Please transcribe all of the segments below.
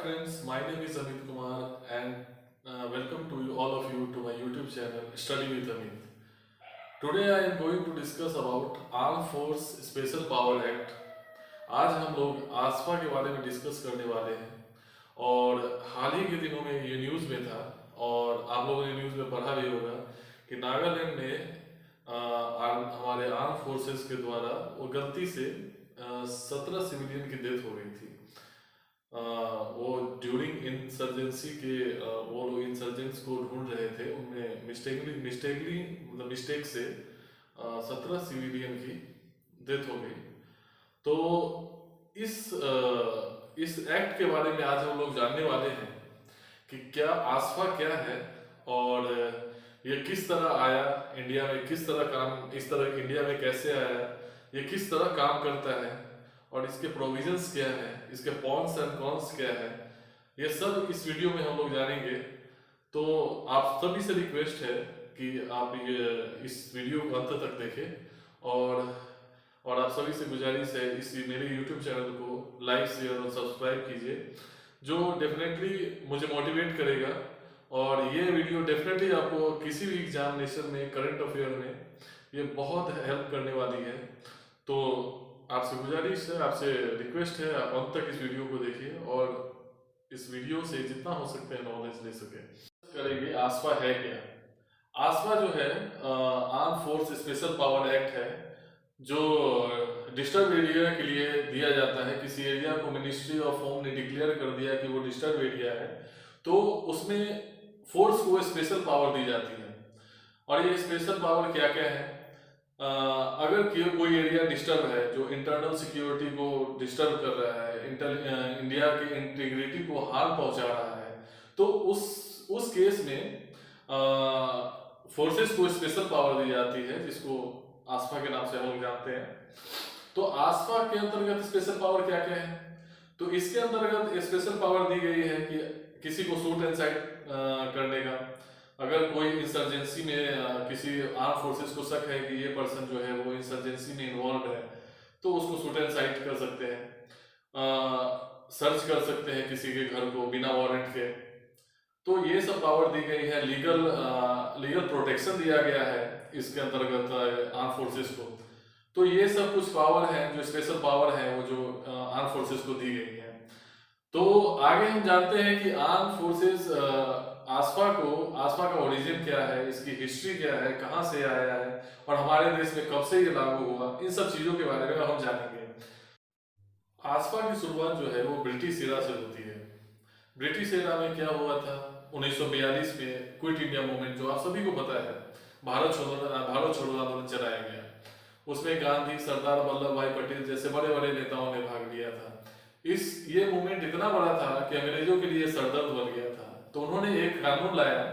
friends, my name is Amit Kumar and welcome to all of you to my YouTube channel Study with Amit. Today I am going to discuss about Armed Force Special Power Act. आज हम लोग आसपा के बारे में discuss करने वाले हैं और हाल ही के दिनों में ये न्यूज़ में था और आप लोगों ने न्यूज़ में पढ़ा भी होगा कि नागालैंड में हमारे आर्म फोर्सेस के द्वारा वो गलती से 17 सिविलियन की डेथ हो गई थी। वो ड्यूरिंग इंसर्जेंसी के वो लोग इंसर्जेंट्स को ढूंढ रहे थे, उनमें मिस्टेकली मतलब मिस्टेक से 17 सिविलियन की डेथ हो गई। तो इस एक्ट के बारे में आज हम लोग जानने वाले हैं कि क्या आसपा क्या है और ये किस तरह आया इंडिया में, किस तरह काम इस तरह इंडिया में कैसे आया, ये किस तरह काम करता है और इसके प्रोविजंस क्या है, इसके पॉन्स एंड कॉन्स क्या है, ये सब इस वीडियो में हम लोग जानेंगे। तो आप सभी से रिक्वेस्ट है कि आप ये इस वीडियो को अंत तक देखें और आप सभी से गुजारिश है इस मेरे YouTube चैनल को लाइक शेयर और सब्सक्राइब कीजिए, जो डेफिनेटली मुझे मोटिवेट करेगा और ये वीडियो डेफिनेटली आपको किसी भी एग्जामिनेशन में, करंट अफेयर में ये बहुत हेल्प करने वाली है। तो आपसे गुजारिश है, आपसे रिक्वेस्ट है, आप अंत तक इस वीडियो को देखिए और इस वीडियो से जितना हो सकता है नॉलेज ले सके। करेंगे आसपा है क्या। आसपा जो है arm force special power act है, जो डिस्टर्ब एरिया के लिए दिया जाता है। किसी एरिया को मिनिस्ट्री ऑफ होम ने डिक्लेयर कर दिया कि वो डिस्टर्ब एरिया है, तो उसमें फोर्स को स्पेशल पावर दी जाती है। और ये स्पेशल पावर क्या क्या है? अगर कोई एरिया डिस्टर्ब है जो इंटरनल सिक्योरिटी को डिस्टर्ब कर रहा है, इंडिया की इंटीग्रिटी को हार्म पहुंचा रहा है, तो उस केस में फोर्सेस को स्पेशल पावर दी जाती है, जिसको आसपा के नाम से हम लोग जानते हैं। तो आसपा के अंतर्गत स्पेशल पावर क्या क्या है? तो इसके अंतर्गत स्पेशल पावर दी गई है कि किसी को शूट एंड साइट करने का। अगर कोई इंसर्जेंसी में किसी आर्म फोर्सेस को शक है कि ये पर्सन जो है वो इंसर्जेंसी में इन्वॉल्व है, तो उसको शूट एंड साइट कर सकते हैं, सर्च कर सकते हैं किसी के घर को बिना वारंट के। तो ये सब पावर दी गई है, लीगल प्रोटेक्शन दिया गया है इसके अंतर्गत आर्म फोर्सेस को। तो ये सब कुछ पावर है, जो स्पेशल पावर है वो जो आर्म फोर्सेस को दी गई है। तो आगे हम जानते हैं कि आर्म फोर्सेस आसपा का ओरिजिन क्या है, इसकी हिस्ट्री क्या है, कहाँ से आया है और हमारे देश में कब से ये लागू हुआ, इन सब चीजों के बारे में हम जानेंगे। आसपा की शुरुआत जो है वो ब्रिटिश एरा से होती है। ब्रिटिश एरा में क्या हुआ था? 1942 में क्विट इंडिया मूवमेंट, जो आप सभी को पता है, भारत छोड़ो आंदोलन चलाया गया। उसमें गांधी, सरदार वल्लभ भाई पटेल जैसे बड़े बड़े नेताओं ने भाग लिया था। ये मूवमेंट इतना बड़ा था कि अंग्रेजों के लिए सरदर्द बन गया था। तो उन्होंने एक कानून लाया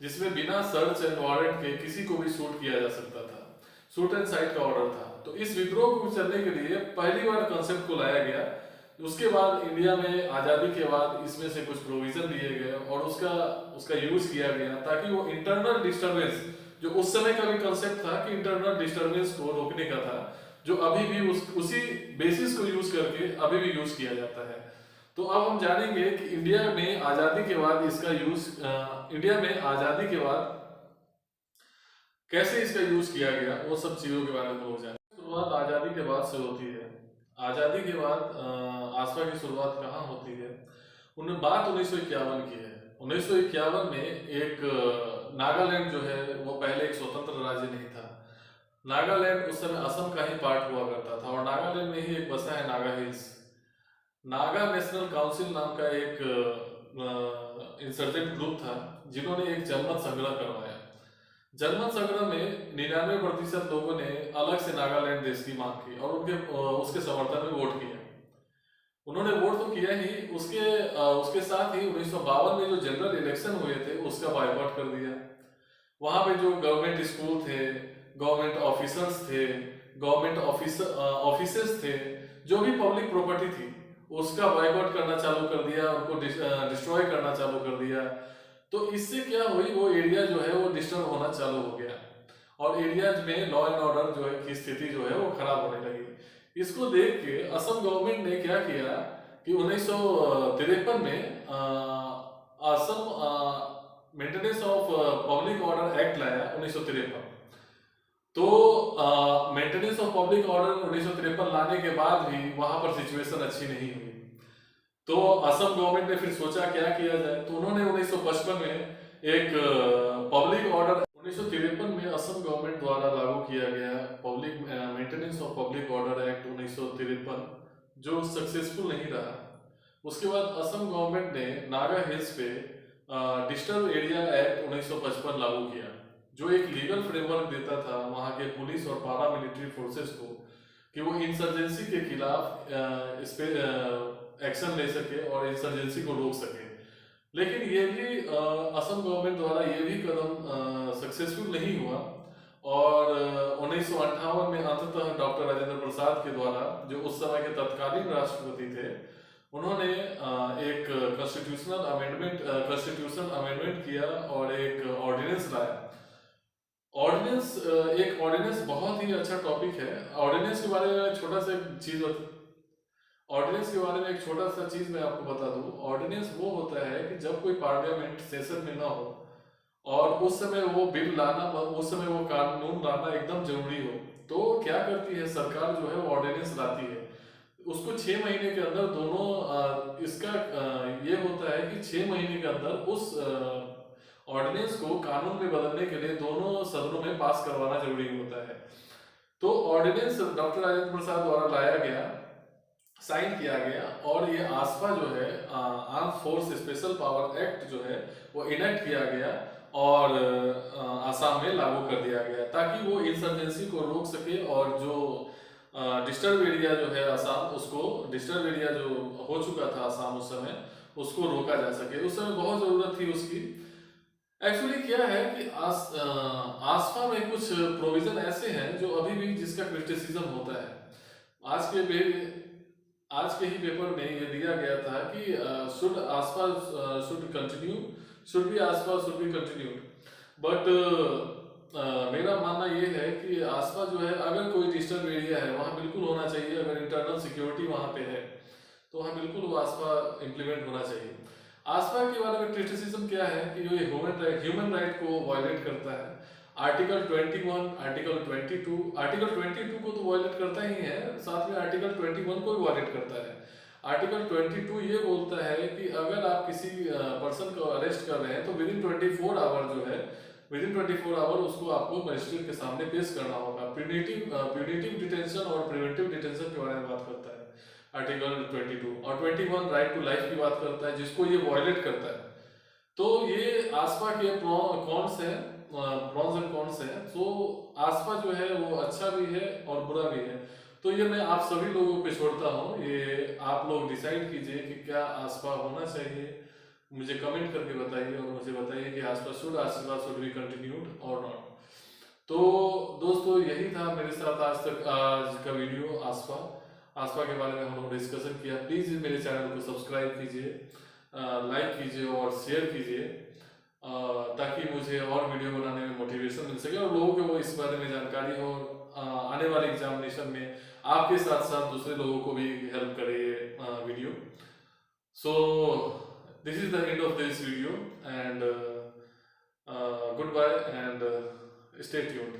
जिसमें बिना सर्च एंड वारंट के किसी को भी शूट किया जा सकता था। शूट एंड साइट का ऑर्डर था। तो इस विद्रोह को चलने के लिए पहली बार कंसेप्ट को लाया गया। उसके बाद इंडिया में आज़ादी के बाद इसमें से कुछ प्रोविजन दिए गए और उसका यूज किया गया, ताकि वो इंटरनल डिस्टर्बेंस, जो उस समय का भी कंसेप्ट था कि इंटरनल डिस्टर्बेंस को रोकने का था, जो अभी भी उसी बेसिस को यूज करके अभी भी यूज किया जाता है। तो अब हम जानेंगे कि इंडिया में आजादी के बाद कैसे इसका यूज किया गया, वो सब चीजों के बारे में लोग जानेंगे। शुरुआत आजादी के बाद से होती है। आजादी के बाद आसपा की शुरुआत कहाँ होती है? बात 1951 की है। 1951 में एक नागालैंड जो है वो पहले एक स्वतंत्र राज्य नहीं था। नागालैंड उस समय असम का ही पार्ट हुआ करता था और नागालैंड में ही एक बसा है Naga hills. Naga national council नाम का एक इंसर्जेंट ग्रुप था, जिन्होंने एक जनमत संग्रह करवाया। जनमत संग्रह में 99% लोगों ने अलग से नागालैंड देश की मांग की और उसके समर्थन में वोट किया। उन्होंने वोट तो किया ही, उसके साथ ही 1952 में जो जनरल इलेक्शन हुए थे उसका बायकॉट कर दिया। वहां पे जो गवर्नमेंट स्कूल थे, गवर्नमेंट ऑफिसर्स थे, गवर्नमेंट ऑफिसेस थे, जो भी पब्लिक प्रॉपर्टी थी, उसका बायकॉट करना चालू कर दिया, उनको डिस्ट्रॉय करना चालू कर दिया। तो इससे क्या हुई, वो एरिया जो है वो डिस्टर्ब होना चालू हो गया और एरियाज में लॉ एंड ऑर्डर जो है की स्थिति जो है वो खराब होने लगी। इसको देख के असम गवर्नमेंट ने क्या किया कि 1953 में Assam maintenance of public order act लाया 1953। तो मेंटेनेंस ऑफ पब्लिक ऑर्डर 1953 लाने के बाद भी वहां पर सिचुएशन अच्छी नहीं हुई। तो असम गवर्नमेंट ने फिर सोचा क्या किया जाए, तो उन्होंने 1955 में एक पब्लिक ऑर्डर 1953 में असम गवर्नमेंट द्वारा लागू किया गया public maintenance of public order act 1953, जो सक्सेसफुल नहीं रहा। उसके बाद असम गवर्नमेंट ने नागा हिल्स पे डिस्टर्ब एरिया एक्ट 1955 लागू किया, जो एक लीगल फ्रेमवर्क देता था वहाँ के पुलिस और पारा मिलिट्री फोर्सेस को कि वो इंसर्जेंसी के खिलाफ इस पे एक्शन ले सके और इंसर्जेंसी को रोक सके। लेकिन ये भी असम गवर्नमेंट द्वारा ये भी कदम सक्सेसफुल नहीं हुआ और 1958 में अंततः डॉक्टर राजेंद्र प्रसाद के द्वारा, जो उस समय के तत्कालीन राष्ट्रपति थे, उन्होंने एक कॉन्स्टिट्यूशन अमेंडमेंट किया और एक ऑर्डिनेंस लाया। एक ऑर्डिनेंस बहुत ही अच्छा टॉपिक है। ऑर्डिनेंस के बारे में छोटा सा चीज ऑर्डिनेंस के बारे में एक छोटा सा चीज मैं आपको बता दूं। ऑर्डिनेंस वो होता है कि जब कोई पार्लियामेंट सेशन में ना हो और उस समय वो बिल लाना, उस समय वो कानून लाना एकदम जरूरी हो, तो क्या करती है सरकार जो है वो ऑर्डिनेंस लाती है। उसको 6 महीने के अंदर दोनों इसका ये होता है कि 6 महीने के अंदर उस ऑर्डिनेंस को कानून में बदलने के लिए दोनों सदनों में पास करवाना जरूरी होता है। तो ऑर्डिनेंस डॉक्टर राजेंद्र प्रसाद द्वारा लाया गया, साइन किया गया और ये आसपा जो है arm force special power act जो है वो इनेक्ट किया गया और आसाम में लागू कर दिया गया, ताकि वो इंसर्जेंसी को रोक सके और जो डिस्टर्ब एरिया जो है आसाम, उसको डिस्टर्ब एरिया जो हो चुका था आसाम उस समय, उसको रोका जा सके। उस समय बहुत जरूरत थी उसकी। एक्चुअली क्या है कि आसपा में कुछ प्रोविजन ऐसे हैं जो अभी भी जिसका क्रिटिसिज्म होता है। आज के ही पेपर में ये दिया गया था कि शुड आसपा शुड कंटिन्यू, शुड बी आसपा शुड बी कंटिन्यू, बट मेरा मानना ये है कि आसपा जो है, अगर कोई डिस्टर्ब एरिया है वहाँ बिल्कुल होना चाहिए। अगर इंटरनल सिक्योरिटी वहाँ पे है तो वहाँ बिल्कुल वो आसपा इम्प्लीमेंट होना चाहिए। आसपा के बारे में क्रिटिसिज्म क्या है कि जो ह्यूमन राइट को वायलेट करता है। आर्टिकल 21, आर्टिकल 22 को तो वायलेट करता ही है, साथ में आर्टिकल 21 को भी वायलेट करता है। आर्टिकल 22 ये बोलता है कि अगर आप किसी पर्सन को अरेस्ट कर रहे हैं तो विदिन 24 आवर जो है, विदिन 24 आवर उसको आपको मजिस्ट्रेट के सामने पेश करना होगा। प्यूनिटिव डिटेंशन और प्रिवेंटिव डिटेंशन के बारे में बात करता है आर्टिकल 22, और 21 राइट टू लाइफ की बात करता है, जिसको ये वायलेट करता है। तो ये आसपा के कॉन्स हैं, प्रॉन्स एंड कॉन्स हैं। तो आसपा जो है वो अच्छा भी है और बुरा भी है। तो ये मैं आप सभी लोगों पे छोड़ता हूँ, ये आप लोग डिसाइड कीजिए कि क्या आसपा होना चाहिए। मुझे कमेंट करके बताइए और मुझे बताइए कि आसपा शुड बी कंटिन्यूड और नॉट। तो दोस्तों यही था मेरे साथ आज का वीडियो आसपा के बारे में हम लोग डिस्कशन किया। प्लीज़ मेरे चैनल को सब्सक्राइब कीजिए, लाइक कीजिए और शेयर कीजिए, ताकि मुझे और वीडियो बनाने में मोटिवेशन मिल सके और लोगों को इस बारे में जानकारी हो। आने वाले एग्जामिनेशन में आपके साथ साथ दूसरे लोगों को भी हेल्प करे ये video. So this is the end of this video and good bye and stay tuned.